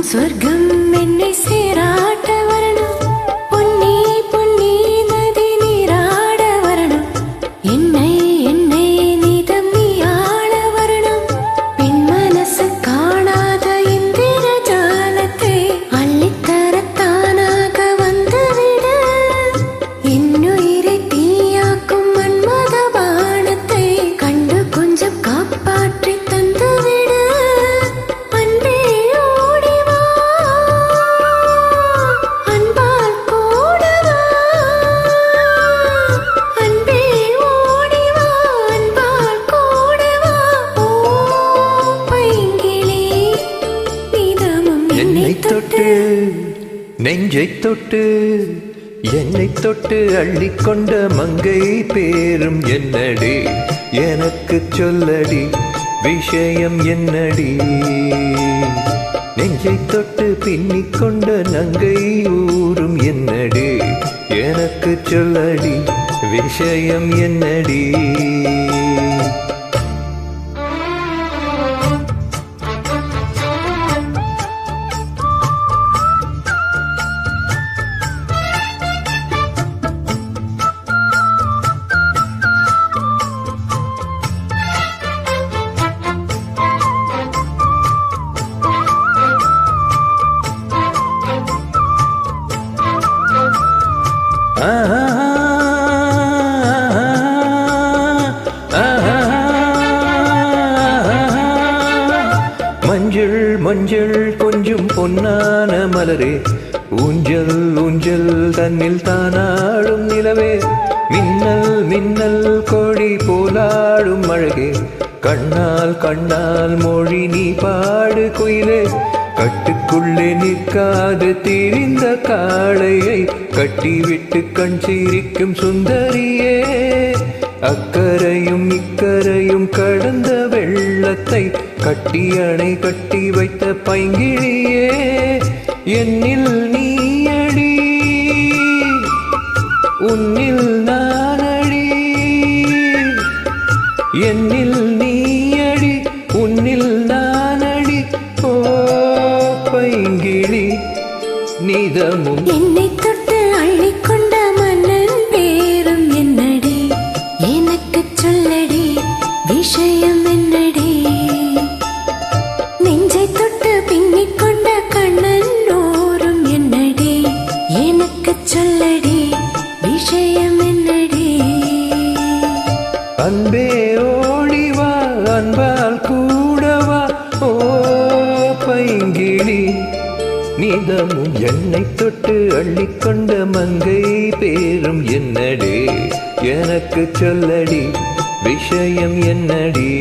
சொர்க்கம் என்னை சேராட்ட வரணும், பொன்னி பொன்னி நதி நீராட வரணும், என்னை என்னை நீதம் நீ ஆள வரணும். பெண் மனசு காணாத இந்திர ஜாலத்தை அள்ளித்தரத்தானாக வந்துவிட, என்னுயிரை தீயாக்கும் மன்மத பானத்தை கண்டு கொஞ்சம் காப்பாற்றி தந்துவிட. அன்பே ஓடிவா, அன்பால் கூடவா, அன்பே ஓடிவா, அன்பால் கூடவா. ஓ பைங்கிளி, நீதமும் என்னை தொட்டு நெஞ்சை தொட்டு என்னை தொட்டு அள்ளிக்கொண்ட மங்கை பேரும் என்னடி, எனக்கு சொல்லடி விஷயம் என்னடி. நெஞ்சை தொட்டு பின்னிக்கொண்ட நங்கை ஊரும் என்னடி, எனக்கு சொல்லடி விஷயம் என்னடி. மஞ்சள் மஞ்சள் கொஞ்சம் பொன்னான மலரே, ஊஞ்சல் ஊஞ்சல் தன்னில் தானாடும் நிலவே, மின்னல் மின்னல் கோழி போலாடும் அழகே, கண்ணால் கண்ணால் மொழி நீ பாடு குயிலே. கட்டுக்குள்ளே நிற்காது திரிந்த காளையை கட்டிவிட்டு கண் சிரிக்கும் சுந்தரியே, அக்கரையும் இக்கரையும் கடந்த வெள்ளத்தை கட்டி அணை கட்டி வைத்த பைங்கிழியே. என்னில் நீயடி, உன்னில் நானடி, என்னில் நீயடி, உன்னில் நானடி. ஓ பைங்கிளி, நீதமும் என்னை தொட்டு அள்ளிக்கொண்ட மன்னன் பேரும் என்னடி, எனக்கு சொல்லடி விஷயம் என்னடி. நெஞ்சை தொட்டு பின்னிக்கொண்ட கண்ணன் ஓரும் என்னடி, எனக்கு சொல்லடி விஷயம் என்னடி. அன்பே ஓடிவா, அன்பால் கூடவா. ஓ பைங்கிளி, நீதமும் என்னை தொட்டு அள்ளிக்கொண்ட மங்கை பேரும் என்னடி, எனக்கு சொல்லடி விஷயம் என்னடி.